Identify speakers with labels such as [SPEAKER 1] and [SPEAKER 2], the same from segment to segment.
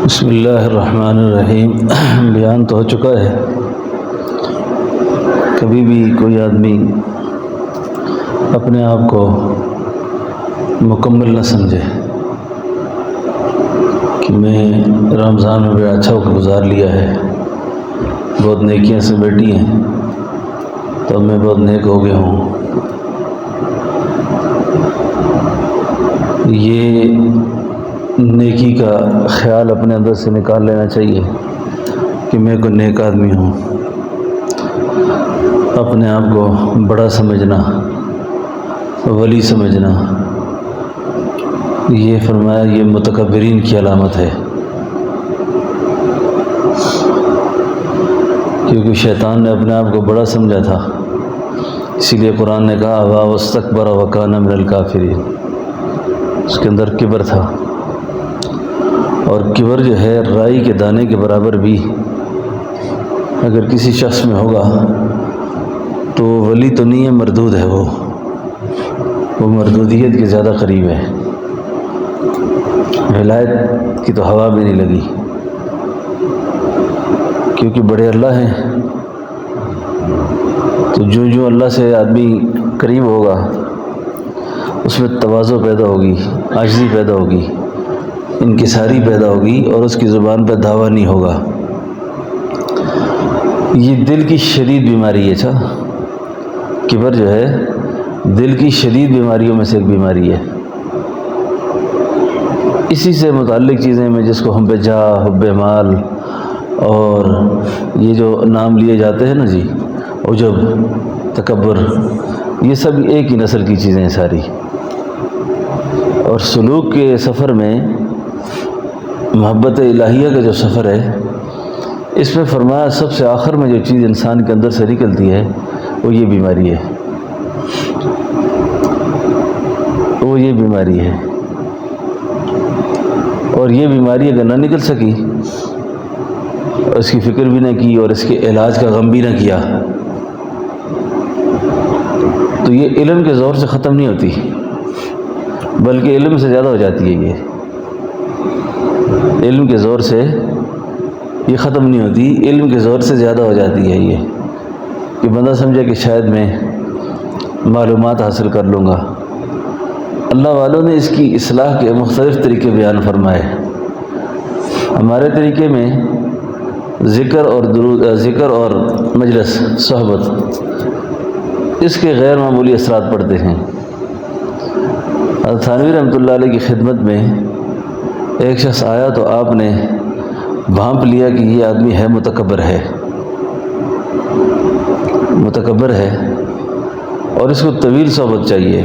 [SPEAKER 1] بسم اللہ الرحمن الرحیم۔ بیان تو ہو چکا ہے، کبھی بھی کوئی آدمی اپنے آپ کو مکمل نہ سمجھے کہ میں رمضان میں بڑا اچھا وقت گزار لیا ہے، بہت نیکیاں سے بیٹھی ہیں تو میں بہت نیک ہو گیا ہوں۔ یہ نیکی کا خیال اپنے اندر سے نکال لینا چاہیے کہ میں کوئی نیک آدمی ہوں۔ اپنے آپ کو بڑا سمجھنا، ولی سمجھنا، یہ فرمایا یہ متکبرین کی علامت ہے، کیونکہ شیطان نے اپنے آپ کو بڑا سمجھا تھا، اسی لیے قرآن نے کہا ابا واستکبر وکان من الکافرین، اس کے اندر کبر تھا، اور کبر جو ہے رائی کے دانے کے برابر بھی اگر کسی شخص میں ہوگا تو ولی تو نہیں ہے، مردود ہے، وہ مردودیت کے زیادہ قریب ہے، ولایت کی تو ہوا بھی نہیں لگی، کیونکہ بڑے اللہ ہیں، تو جو اللہ سے آدمی قریب ہوگا اس میں تواضع پیدا ہوگی، عاجزی پیدا ہوگی، انکساری پیدا ہوگی، اور اس کی زبان پہ دھاوا نہیں ہوگا۔ یہ دل کی شدید بیماری ہے، کبر جو ہے دل کی شدید بیماریوں میں سے ایک بیماری ہے۔ اسی سے متعلق چیزیں میں جس کو حب جاہ، حب مال، اور یہ جو نام لیے جاتے ہیں نا جی، عجب، تکبر، یہ سب ایک ہی نسل کی چیزیں ہیں ساری۔ اور سلوک کے سفر میں محبت الہیہ کا جو سفر ہے، اس میں فرمایا سب سے آخر میں جو چیز انسان کے اندر سے نکلتی ہے وہ یہ بیماری ہے، اور یہ بیماری اگر نہ نکل سکی، اس کی فکر بھی نہ کی اور اس کے علاج کا غم بھی نہ کیا، تو یہ علم کے زور سے ختم نہیں ہوتی، بلکہ علم سے زیادہ ہو جاتی ہے۔ یہ علم کے زور سے یہ ختم نہیں ہوتی، علم کے زور سے زیادہ ہو جاتی ہے، یہ کہ بندہ سمجھے کہ شاید میں معلومات حاصل کر لوں گا۔ اللہ والوں نے اس کی اصلاح کے مختلف طریقے بیان فرمائے۔ ہمارے طریقے میں ذکر اور مجلس صحبت، اس کے غیر معمولی اثرات پڑتے ہیں۔ حضرت تھانوی رحمۃ اللہ علیہ کی خدمت میں ایک شخص آیا تو آپ نے بھانپ لیا کہ یہ آدمی ہے متکبر ہے، اور اس کو طویل صحبت چاہیے۔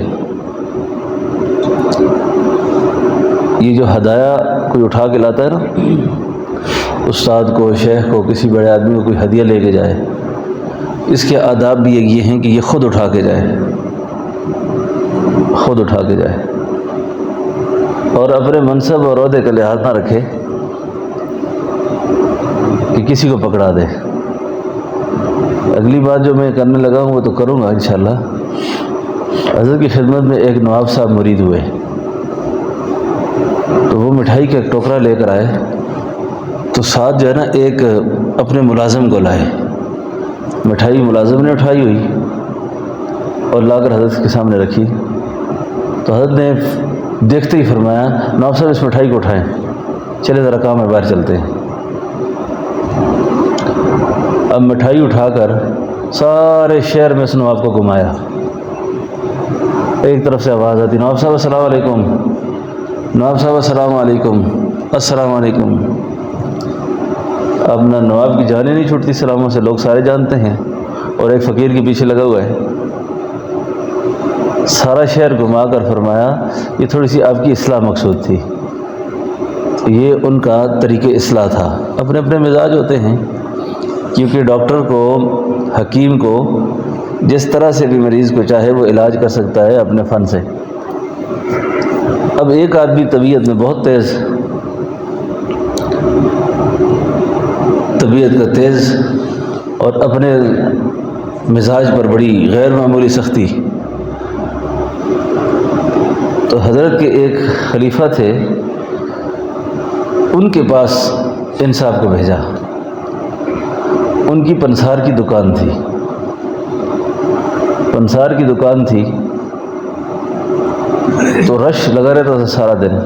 [SPEAKER 1] یہ جو ہدایہ کوئی اٹھا کے لاتا ہے نا، استاد کو، شیخ کو، کسی بڑے آدمی کو کوئی ہدیہ لے کے جائے، اس کے آداب بھی یہ ہیں کہ یہ خود اٹھا کے جائے، اور اپنے منصب اور عہدے کا لحاظ نہ رکھے کہ کسی کو پکڑا دے۔ اگلی بات جو میں کرنے لگا ہوں وہ تو کروں گا انشاءاللہ۔ حضرت کی خدمت میں ایک نواب صاحب مرید ہوئے، تو وہ مٹھائی کا ایک ٹوکرا لے کر آئے، تو ساتھ جو ہے نا ایک اپنے ملازم کو لائے، مٹھائی ملازم نے اٹھائی ہوئی اور لا کر حضرت کے سامنے رکھی، تو حضرت نے دیکھتے ہی فرمایا نواب صاحب اس مٹھائی کو اٹھائیں، چلے ذرا کام ہے باہر چلتے ہیں۔ اب مٹھائی اٹھا کر سارے شہر میں اس نواب کو گھمایا، ایک طرف سے آواز آتی نواب صاحب السلام علیکم، نواب صاحب السلام علیکم، السلام علیکم۔ اب نہ نواب کی جانیں نہیں چھوٹتی سلاموں سے، لوگ سارے جانتے ہیں، اور ایک فقیر کے پیچھے لگا ہوا ہے۔ سارا شہر گھما کر فرمایا یہ تھوڑی سی آپ کی اصلاح مقصود تھی، یہ ان کا طریقہ اصلاح تھا۔ اپنے اپنے مزاج ہوتے ہیں، کیونکہ ڈاکٹر کو، حکیم کو جس طرح سے بھی مریض کو چاہے وہ علاج کر سکتا ہے اپنے فن سے۔ اب ایک آدمی طبیعت میں بہت تیز اور اپنے مزاج پر بڑی غیر معمولی سختی، تو حضرت کے ایک خلیفہ تھے، ان کے پاس انصاف کو بھیجا۔ ان کی پنسار کی دکان تھی، پنسار کی دکان تھی تو رش لگا رہتا تھا سارا دن۔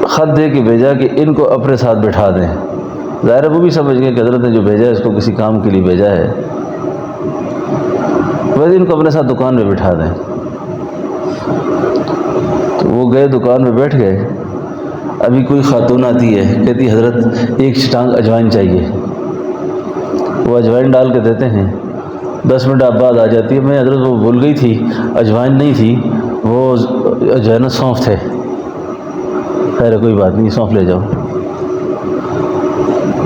[SPEAKER 1] خط دے کے بھیجا کہ ان کو اپنے ساتھ بٹھا دیں۔ ظاہر ہے وہ بھی سمجھ گئے کہ حضرت نے جو بھیجا ہے اس کو کسی کام کے لیے بھیجا ہے، ویسے ان کو اپنے ساتھ دکان میں بٹھا دیں۔ تو وہ گئے دکان میں بیٹھ گئے۔ ابھی کوئی خاتون آتی ہے، کہتی حضرت ایک چٹانگ اجوائن چاہیے۔ وہ اجوائن ڈال کے دیتے ہیں، 10 منٹ بعد آ جاتی ہے، میں حضرت وہ بھول گئی تھی، اجوائن نہیں تھی، وہ جو ہے نا سونف تھے۔ خیر کوئی بات نہیں، سونف لے جاؤ۔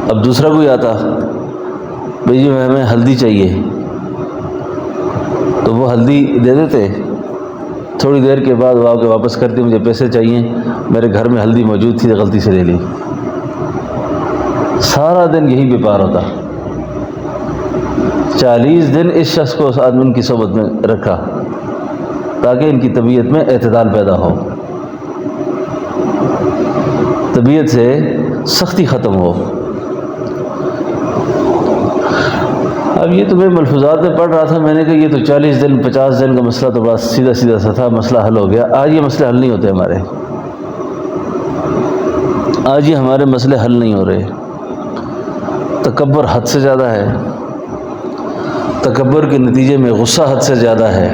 [SPEAKER 1] اب دوسرا کوئی آتا، بھئی جی ہمیں ہلدی چاہیے، تو وہ ہلدی دے دیتے۔ تھوڑی دیر کے بعد وہ آ کے واپس کرتی، مجھے پیسے چاہیے، میرے گھر میں ہلدی موجود تھی، غلطی سے لے لی۔ سارا دن یہی بیپار ہوتا۔ 40 دن اس شخص کو اس آدمی کی صحبت میں رکھا تاکہ ان کی طبیعت میں اعتدال پیدا ہو، طبیعت سے سختی ختم ہو۔ اب یہ تو میں ملفوظات میں پڑھ رہا تھا، میں نے کہا یہ تو 40 دن 50 دن کا مسئلہ تو بس سیدھا سیدھا سا تھا، مسئلہ حل ہو گیا۔ آج یہ مسئلے حل نہیں ہوتے ہمارے، آج یہ ہمارے مسئلے حل نہیں ہو رہے۔ تکبر حد سے زیادہ ہے، تکبر کے نتیجے میں غصہ حد سے زیادہ ہے۔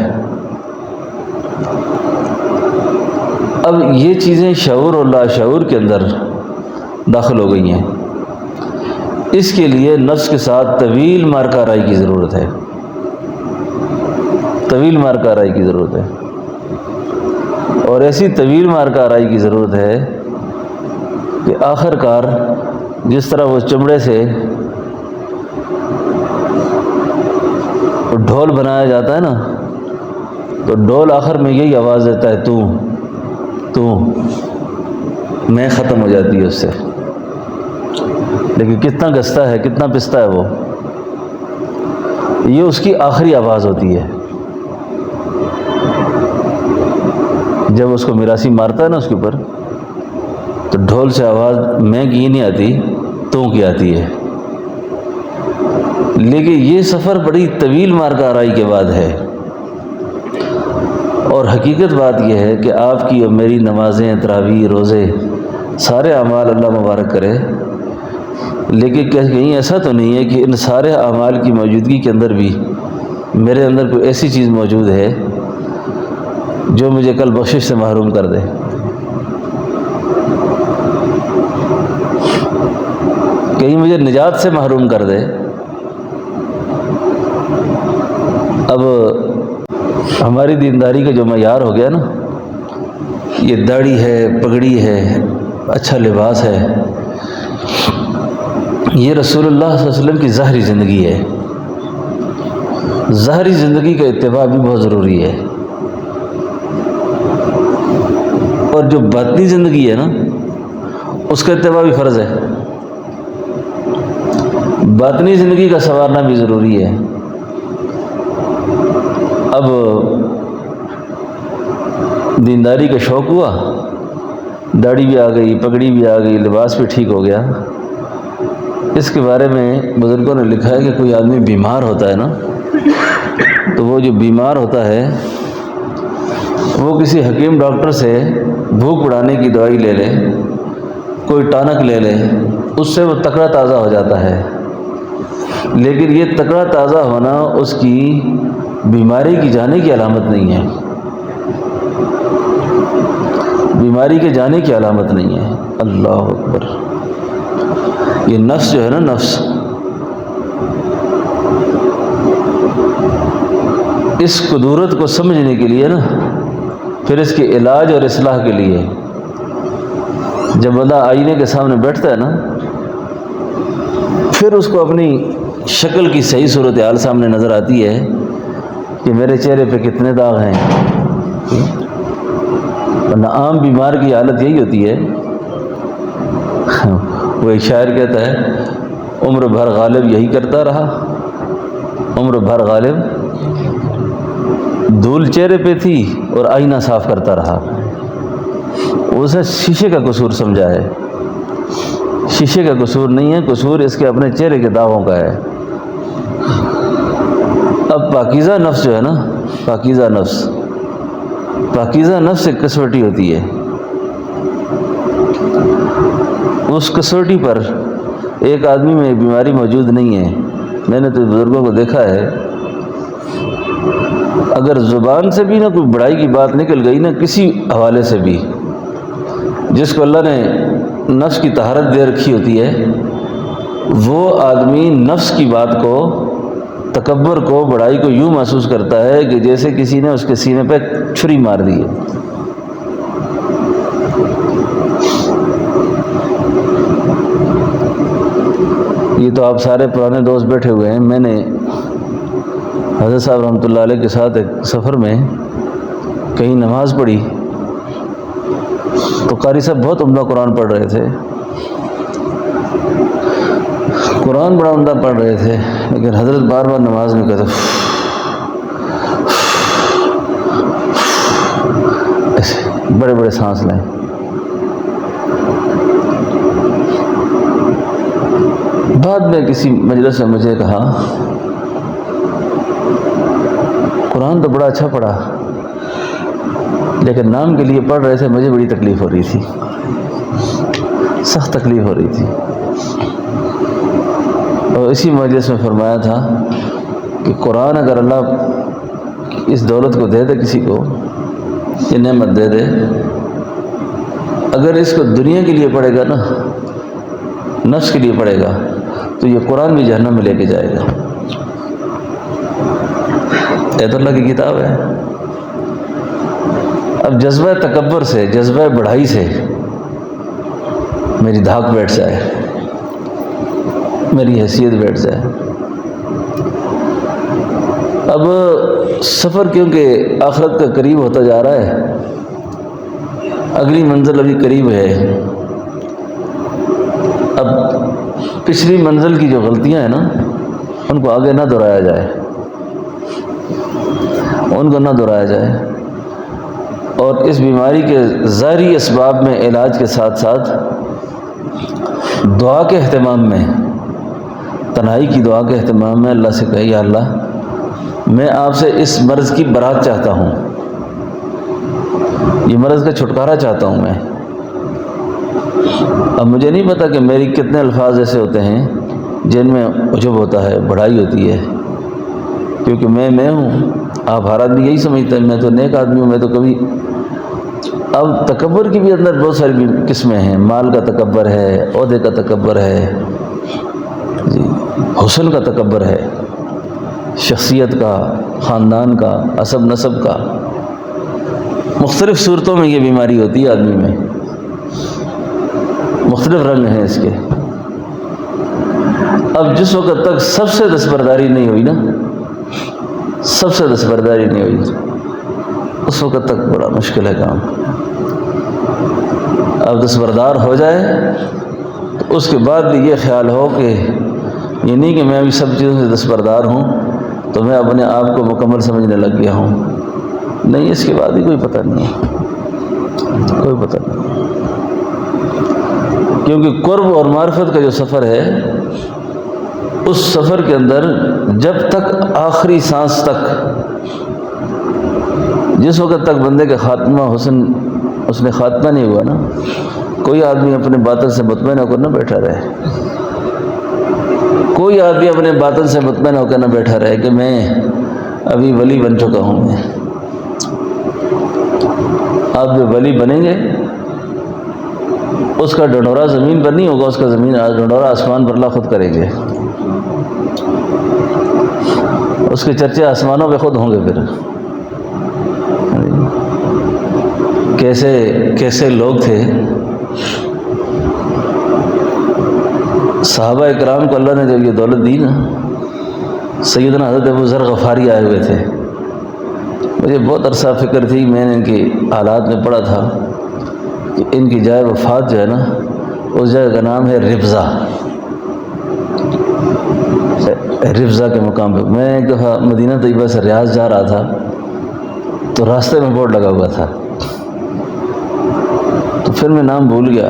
[SPEAKER 1] اب یہ چیزیں شعور اور لاشعور کے اندر داخل ہو گئی ہیں۔ اس کے لیے نفس کے ساتھ طویل مارکہ آرائی کی ضرورت ہے، طویل مارکہ آرائی کی ضرورت ہے، اور ایسی طویل مارکہ آرائی کی ضرورت ہے کہ آخر کار جس طرح وہ چمڑے سے ڈھول بنایا جاتا ہے نا، تو ڈھول آخر میں یہی آواز دیتا ہے تو میں ختم ہو جاتی ہے اس سے، لیکن کتنا گستا ہے، کتنا پستا ہے وہ، یہ اس کی آخری آواز ہوتی ہے۔ جب اس کو میراثی مارتا ہے نا اس کے اوپر، تو ڈھول سے آواز میں کی نہیں آتی، تو کی آتی ہے۔ لیکن یہ سفر بڑی طویل مارکہ آرائی کے بعد ہے، اور حقیقت بات یہ ہے کہ آپ کی اور میری نمازیں، تراویح، روزے، سارے اعمال اللہ مبارک کرے، لیکن کہیں ایسا تو نہیں ہے کہ ان سارے اعمال کی موجودگی کے اندر بھی میرے اندر کوئی ایسی چیز موجود ہے جو مجھے کل بخشش سے محروم کر دے۔ کہیں مجھے نجات سے محروم کر دے۔ اب ہماری دینداری کا جو معیار ہو گیا نا، یہ داڑھی ہے، پگڑی ہے، اچھا لباس ہے، یہ رسول اللہ صلی اللہ علیہ وسلم کی ظاہری زندگی ہے۔ ظاہری زندگی کا اتباع بھی بہت ضروری ہے، اور جو باطنی زندگی ہے نا اس کا اتباع بھی فرض ہے۔ باطنی زندگی کا سنوارنا بھی ضروری ہے۔ اب دینداری کا شوق ہوا، داڑھی بھی آ گئی، پگڑی بھی آ گئی، لباس بھی ٹھیک ہو گیا۔ اس کے بارے میں بزرگوں نے لکھا ہے کہ کوئی آدمی بیمار ہوتا ہے نا، تو وہ جو بیمار ہوتا ہے وہ کسی حکیم ڈاکٹر سے بھوک بڑھانے کی دوائی لے لے، کوئی ٹانک لے لے، اس سے وہ تکڑا تازہ ہو جاتا ہے۔ لیکن یہ تکڑا تازہ ہونا اس کی بیماری کی جانے کی علامت نہیں ہے، بیماری کے جانے کی علامت نہیں ہے۔ اللہ اکبر! یہ نفس جو ہے نا، نفس، اس قدرت کو سمجھنے کے لیے نا، پھر اس کے علاج اور اصلاح کے لیے جب بندہ آئینے کے سامنے بیٹھتا ہے نا، پھر اس کو اپنی شکل کی صحیح صورتحال سامنے نظر آتی ہے کہ میرے چہرے پہ کتنے داغ ہیں۔ ورنہ عام بیمار کی حالت یہی ہوتی ہے، وہ ایک شاعر کہتا ہے عمر بھر غالب یہی کرتا رہا، عمر بھر غالب دھول چہرے پہ تھی اور آئینہ صاف کرتا رہا۔ اسے شیشے کا قصور سمجھا ہے۔ شیشے کا قصور نہیں ہے، قصور اس کے اپنے چہرے کے داغوں کا ہے۔ اب پاکیزہ نفس جو ہے نا، پاکیزہ نفس ایک کسوٹی ہوتی ہے، اس کسوٹی پر ایک آدمی میں بیماری موجود نہیں ہے۔ میں نے تو بزرگوں کو دیکھا ہے، اگر زبان سے بھی نہ کوئی بڑائی کی بات نکل گئی نا، کسی حوالے سے بھی، جس کو اللہ نے نفس کی طہارت دے رکھی ہوتی ہے، وہ آدمی نفس کی بات کو، تکبر کو، بڑائی کو یوں محسوس کرتا ہے کہ جیسے کسی نے اس کے سینے پہ چھری مار دی ہے۔ یہ تو آپ سارے پرانے دوست بیٹھے ہوئے ہیں۔ میں نے حضرت صاحب رحمۃ اللہ علیہ کے ساتھ ایک سفر میں کہیں نماز پڑھی تو قاری صاحب بہت عمدہ قرآن پڑھ رہے تھے، قرآن بڑا عمدہ پڑھ رہے تھے، لیکن حضرت بار بار نماز میں کہتے ایسے بڑے بڑے سانس لیں۔ بعد میں کسی مجلس میں مجھے کہا قرآن تو بڑا اچھا پڑھا، لیکن نام کے لیے پڑھ رہے تھے، مجھے بڑی تکلیف ہو رہی تھی، سخت تکلیف ہو رہی تھی۔ اور اسی مجلس میں فرمایا تھا کہ قرآن اگر اللہ اس دولت کو دے دے، کسی کو یہ نعمت دے دے، اگر اس کو دنیا کے لیے پڑھے گا نا، نفس کے لیے پڑھے گا، تو یہ قرآن بھی جہنم میں لے کے جائے گا۔ یہ تو اللہ کی کتاب ہے۔ اب جذبہ تکبر سے، جذبہ بڑھائی سے میری دھاک بیٹھ جائے، میری حیثیت بیٹھ جائے۔ اب سفر کیونکہ آخرت کا قریب ہوتا جا رہا ہے، اگلی منزل ابھی قریب ہے، اب پچھلی منزل کی جو غلطیاں ہیں نا، ان کو آگے نہ دہرایا جائے، ان کو نہ دہرایا جائے، اور اس بیماری کے ظاہری اسباب میں علاج کے ساتھ ساتھ دعا کے اہتمام میں، تنہائی کی دعا کے اہتمام میں اللہ سے کہے یا اللہ میں آپ سے اس مرض کی برات چاہتا ہوں، یہ مرض کا چھٹکارا چاہتا ہوں میں۔ اب مجھے نہیں پتا کہ میری کتنے الفاظ ایسے ہوتے ہیں جن میں عجب ہوتا ہے، بڑائی ہوتی ہے، کیونکہ میں ہوں، آپ ہر آدمی یہی سمجھتا ہے میں تو نیک آدمی ہوں، میں تو کبھی۔ اب تکبر کی بھی اندر بہت ساری قسمیں ہیں، مال کا تکبر ہے، عہدے کا تکبر ہے، جی حسن کا تکبر ہے، شخصیت کا، خاندان کا، حسب نسب کا، مختلف صورتوں میں یہ بیماری ہوتی ہے آدمی میں، مختلف رنگ ہیں اس کے۔ اب جس وقت تک سب سے دستبرداری نہیں ہوئی نا، سب سے دستبرداری نہیں ہوئی، اس وقت تک بڑا مشکل ہے کام۔ اب دستبردار ہو جائے تو اس کے بعد بھی یہ خیال ہو کہ یہ نہیں کہ میں ابھی سب چیزوں سے دستبردار ہوں تو میں اپنے آپ کو مکمل سمجھنے لگ گیا ہوں، نہیں، اس کے بعد بھی کوئی پتہ نہیں ہے، کوئی پتہ نہیں، کیونکہ قرب اور معرفت کا جو سفر ہے، اس سفر کے اندر جب تک آخری سانس تک، جس وقت تک بندے کا خاتمہ حسن اس نے خاتمہ نہیں ہوا نا، کوئی آدمی اپنے باطن سے مطمئن ہو کر نہ بیٹھا رہے، کوئی آدمی اپنے باطن سے مطمئن ہو کر نہ بیٹھا رہے کہ میں ابھی ولی بن چکا ہوں۔ میں آپ جو ولی بنیں گے اس کا ڈنڈورا زمین پر نہیں ہوگا، اس کا ڈنڈورا آسمان پر اللہ خود کریں گے، اس کے چرچے آسمانوں پہ خود ہوں گے۔ پھر کیسے لوگ تھے، صحابہ اکرام کو اللہ نے جب یہ دولت دی نا، سیدنا حضرت ابو ذر غفاری آئے ہوئے تھے، مجھے بہت عرصہ فکر تھی، میں نے ان کی حالات میں پڑھا تھا کہ ان کی جائے وفات جو ہے نا، اس جگہ کا نام ہے ربضہ، ربضہ کے مقام پہ۔ میں ایک دفعہ مدینہ طیبہ سے ریاض جا رہا تھا تو راستے میں بورڈ لگا ہوا تھا، تو پھر میں نام بھول گیا،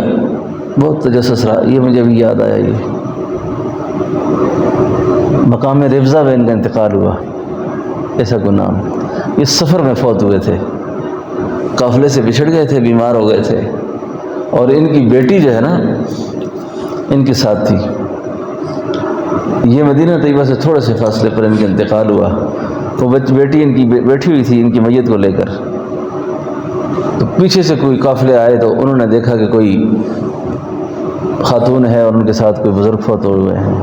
[SPEAKER 1] بہت تجسس رہا. یہ مجھے بھی یاد آیا. یہ مقام ربضہ میں ان کا انتقال ہوا، ایسا کوئی نام. یہ سفر میں فوت ہوئے تھے، قافلے سے بچھڑ گئے تھے، بیمار ہو گئے تھے، اور ان کی بیٹی جو ہے نا ان کے ساتھ تھی. یہ مدینہ طیبہ سے تھوڑے سے فاصلے پر ان کا انتقال ہوا. وہ بیٹی ان کی بیٹھی ہوئی تھی ان کی میت کو لے کر. تو پیچھے سے کوئی قافلے آئے تو انہوں نے دیکھا کہ کوئی خاتون ہے اور ان کے ساتھ کوئی بزرگ فوت ہوئے ہیں.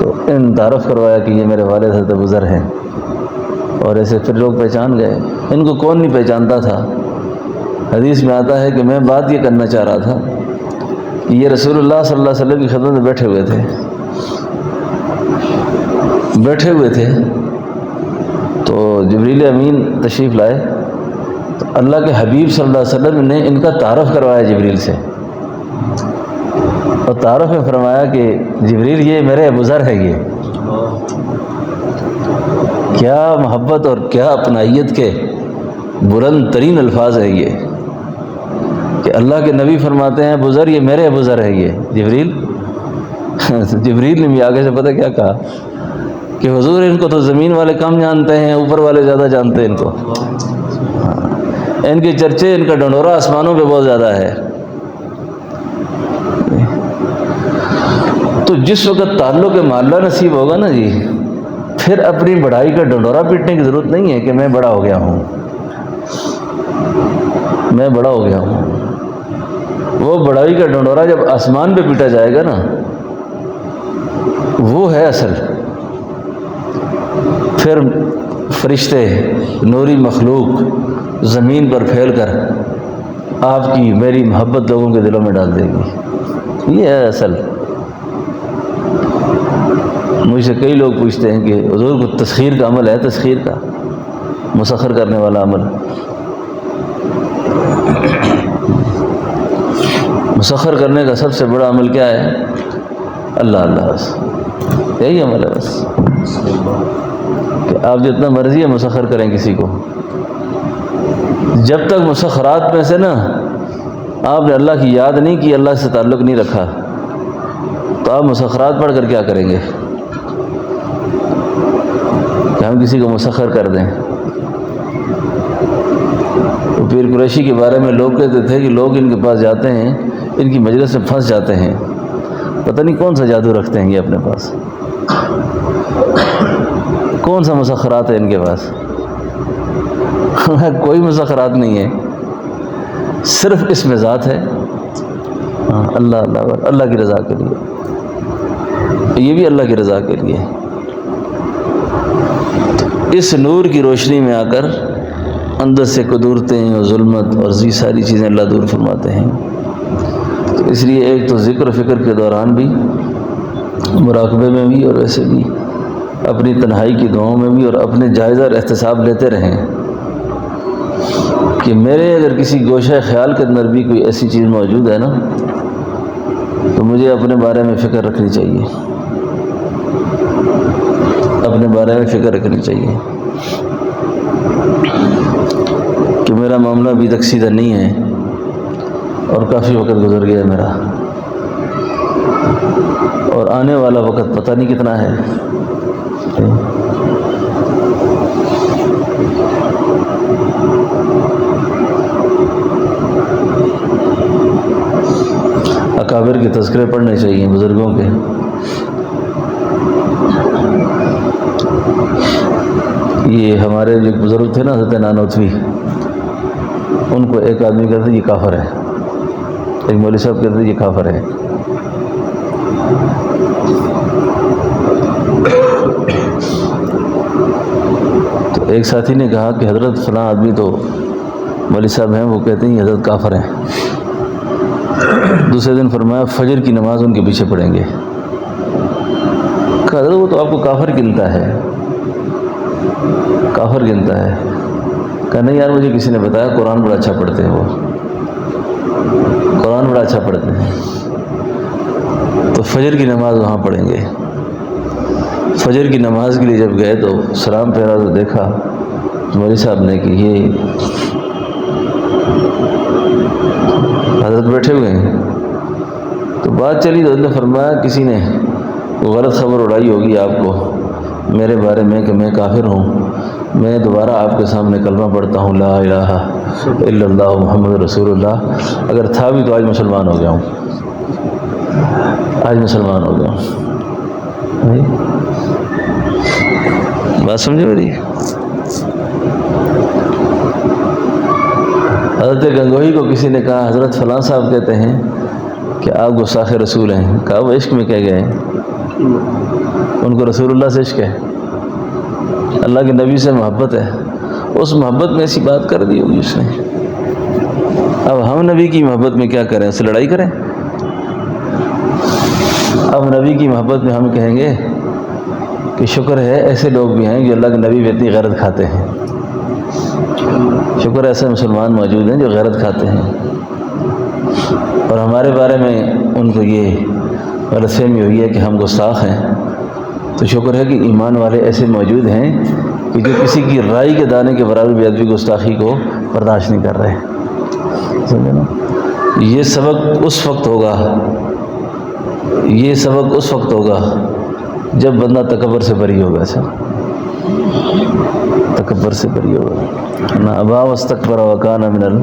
[SPEAKER 1] تو ان تعارف کروایا کہ یہ میرے والد حضرت ابوذر ہیں. اور ایسے پھر لوگ پہچان گئے. ان کو کون نہیں پہچانتا تھا. حدیث میں آتا ہے کہ میں بات یہ کرنا چاہ رہا تھا کہ یہ رسول اللہ صلی اللہ علیہ وسلم کی خدمت میں بیٹھے ہوئے تھے. تو جبریل امین تشریف لائے تو اللہ کے حبیب صلی اللہ علیہ وسلم نے ان کا تعارف کروایا جبریل سے. اور تعارف میں فرمایا کہ جبریل یہ میرے ابوذر ہے. یہ کیا محبت اور کیا اپنائیت کے بلند ترین الفاظ ہے یہ کہ اللہ کے نبی فرماتے ہیں ابوذر یہ میرے ابوذر ہے. یہ جبریل نے بھی آگے سے پتہ کیا کہا کہ حضور ان کو تو زمین والے کم جانتے ہیں، اوپر والے زیادہ جانتے ہیں ان کو. ان کے چرچے، ان کا ڈنڈورا آسمانوں پہ بہت زیادہ ہے. تو جس وقت تعلق محلہ نصیب ہوگا نا جی، پھر اپنی بڑائی کا ڈنڈورا پیٹنے کی ضرورت نہیں ہے کہ میں بڑا ہو گیا ہوں، میں بڑا ہو گیا ہوں. وہ بڑائی کا ڈنڈورا جب آسمان پہ پیٹا جائے گا نا، وہ ہے اصل. پھر فرشتے، نوری مخلوق زمین پر پھیل کر آپ کی میری محبت لوگوں کے دلوں میں ڈال دے گی. یہ ہے اصل. مجھ سے کئی لوگ پوچھتے ہیں کہ حضور کو تسخیر کا عمل ہے، تسخیر کا مسخر کرنے والا عمل. مسخر کرنے کا سب سے بڑا عمل کیا ہے؟ اللہ اللہ، بس یہی عمل ہے. بس کہ آپ جتنا مرضی ہے مسخر کریں کسی کو، جب تک مسخرات میں سے نا آپ نے اللہ کی یاد نہیں کی، اللہ سے تعلق نہیں رکھا، تو آپ مسخرات پڑھ کر کیا کریں گے کہ ہم کسی کو مسخر کر دیں. تو پیر قریشی کے بارے میں لوگ کہتے تھے کہ لوگ ان کے پاس جاتے ہیں، ان کی مجلس میں پھنس جاتے ہیں، پتہ نہیں کون سا جادو رکھتے ہیں یہ اپنے پاس، کون سا مسخرات ہے ان کے پاس. کوئی مسخرات نہیں ہے، صرف اس میں ذات ہے. اللہ اللہ، اللہ کی رضا کے لیے، یہ بھی اللہ کی رضا کے لیے. اس نور کی روشنی میں آ کر اندر سے قدورتیں اور ظلمت اور ساری چیزیں اللہ دور فرماتے ہیں. تو اس لیے ایک تو ذکر و فکر کے دوران بھی، مراقبے میں بھی، اور ویسے بھی اپنی تنہائی کی دعاؤں میں بھی، اور اپنے جائزہ اور احتساب لیتے رہیں کہ میرے اگر کسی گوشہ خیال کے اندر بھی کوئی ایسی چیز موجود ہے نا، تو مجھے اپنے بارے میں فکر رکھنی چاہیے، اپنے بارے میں فکر رکھنی چاہیے کہ میرا معاملہ ابھی تک سیدھا نہیں ہے اور کافی وقت گزر گیا میرا، اور آنے والا وقت پتہ نہیں کتنا ہے. اکابر کے تذکرے پڑھنے چاہیے، بزرگوں کے. یہ ہمارے جو بزرگ تھے نا حضرت نانوتوی، ان کو ایک آدمی کہتے یہ کافر ہے، ایک مولوی صاحب کہتے یہ کافر ہے. تو ایک ساتھی نے کہا کہ حضرت فلاں آدمی تو مولوی صاحب ہیں، وہ کہتے ہیں یہ حضرت کافر ہیں. دوسرے دن فرمایا فجر کی نماز ان کے پیچھے پڑھیں گے. کہا حضرت وہ تو آپ کو کافر گنتا ہے، کافر گنتا ہے. کہا نہیں یار، مجھے کسی نے بتایا قرآن بڑا اچھا پڑھتے ہیں، وہ قرآن بڑا اچھا پڑھتے ہیں، تو فجر کی نماز وہاں پڑھیں گے. فجر کی نماز کے لیے جب گئے تو سلام پھیرا تو دیکھا مولوی صاحب نے کہ یہ حضرت بیٹھے ہوئے ہیں، تو بات چلی تو حضرت نے فرمایا کسی نے غلط خبر اڑائی ہوگی آپ کو میرے بارے میں کہ میں کافر ہوں، میں دوبارہ آپ کے سامنے کلمہ پڑھتا ہوں لا الہ الا اللہ محمد رسول اللہ، اگر تھا بھی تو آج مسلمان ہو گیا ہوں، آج مسلمان ہو گیا ہوں۔ بات سمجھے میری؟ حضرت گنگوہی کو کسی نے کہا حضرت فلاں صاحب کہتے ہیں کہ آپ گستاخ رسول ہیں، کہا وہ عشق میں کہہ گئے، ان کو رسول اللہ سے عشق ہے، اللہ کے نبی سے محبت ہے، اس محبت میں ایسی بات کر دی ہوگی اس نے۔ اب ہم نبی کی محبت میں کیا کریں، اس سے لڑائی کریں؟ اب نبی کی محبت میں ہم کہیں گے کہ شکر ہے ایسے لوگ بھی ہیں جو اللہ کے نبی میں اتنی غیرت کھاتے ہیں، شکر ایسے مسلمان موجود ہیں جو غیرت کھاتے ہیں، اور ہمارے بارے میں ان کو یہ غلط فہمی ہوئی ہے کہ ہم گستاخ ہیں۔ تو شکر ہے کہ ایمان والے ایسے موجود ہیں کہ جو کسی کی رائی کے دانے کے برابر بھی ادبی گستاخی کو برداشت نہیں کر رہے، سمجھے نا؟ یہ سبق اس وقت ہوگا، یہ سبق اس وقت ہوگا جب بندہ تکبر سے بری ہوگا، تکبر سے بری ہوگا نا، ابا واستکبر وکان من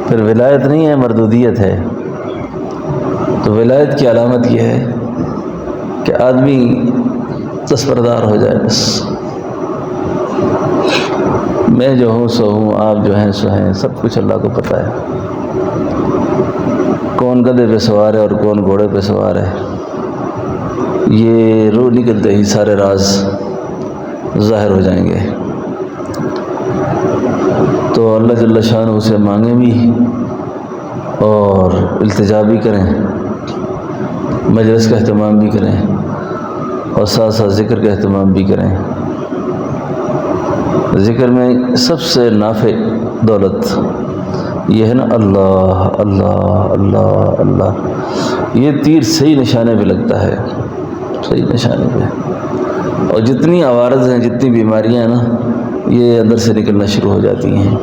[SPEAKER 1] پھر ولایت نہیں ہے، مردودیت ہے۔ تو ولایت کی علامت یہ ہے کہ آدمی دستبردار ہو جائے، بس میں جو ہوں سو ہوں، آپ جو ہیں سو ہیں، سب کچھ اللہ کو پتہ ہے، کون گدھے پہ سوار ہے اور کون گھوڑے پہ سوار ہے، یہ روح نکلتے ہی سارے راز ظاہر ہو جائیں گے۔ تو اللہ جل شانہ سے مانگیں بھی اور التجا بھی کریں، مجلس کا اہتمام بھی کریں، اور ساتھ ساتھ ذکر کا اہتمام بھی کریں۔ ذکر میں سب سے نافع دولت یہ ہے نا، اللہ اللہ اللہ اللہ، یہ تیر صحیح نشانے پہ لگتا ہے، صحیح نشانے پہ، اور جتنی عوارض ہیں، جتنی بیماریاں ہیں نا، یہ اندر سے نکلنا شروع ہو جاتی ہیں۔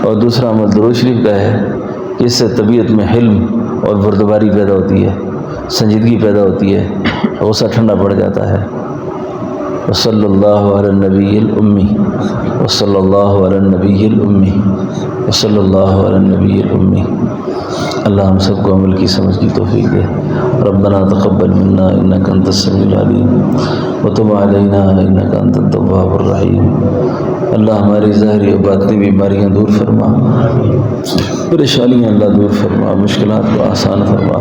[SPEAKER 1] اور دوسرا عمل درود شریف کا ہے کہ اس سے طبیعت میں حلم اور بردباری پیدا ہوتی ہے، سنجیدگی پیدا ہوتی ہے، غصہ ٹھنڈا پڑ جاتا ہے۔ وصلی اللہ علی النبی الامی، وصلی اللہ علی النبی الامی، وصلی اللہ علی النبی الامی۔ اللہ ہم سب کو عمل کی سمجھ کی توفیق دے۔ ربنا تقبل منا انک انت السمیع العلیم وتب علینا انک انت التواب الرحیم۔ اللہ ہماری ظاہری و باطنی بیماریاں دور فرما، پریشانیاں اللہ دور فرما، مشکلات کو آسان فرما۔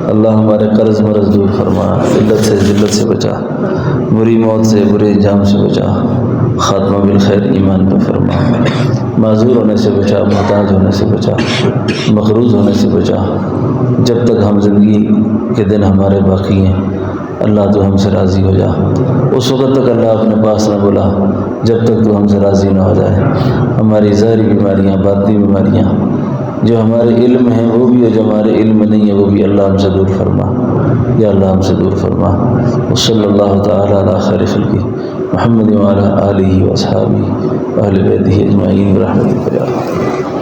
[SPEAKER 1] اللہ ہمارے قرض مرض دور فرما، علت سے ذلت سے بچا، بری موت سے برے انجام سے بچا، خاتمہ بالخیر ایمان پہ فرما، معذور ہونے سے بچا، محتاج ہونے سے بچا، مقروض ہونے سے بچا۔ جب تک ہم زندگی کے دن ہمارے باقی ہیں اللہ تو ہم سے راضی ہو جا، اس وقت تک اللہ اپنے پاس نہ بلا جب تک تو ہم سے راضی نہ ہو جائے۔ ہماری ظاہری بیماریاں، باطنی بیماریاں جو ہمارے علم ہیں وہ بھی، اور جو ہمارے علم میں نہیں ہے وہ بھی اللہ ہم سے دور فرما، یا اللہ ہم سے دور فرما۔ وصلی اللہ تعالی علی خیر خلقہ محمد وعلی آلہ واصحابہ واہل بیتہ اجمعین برحمتک یا اللہ۔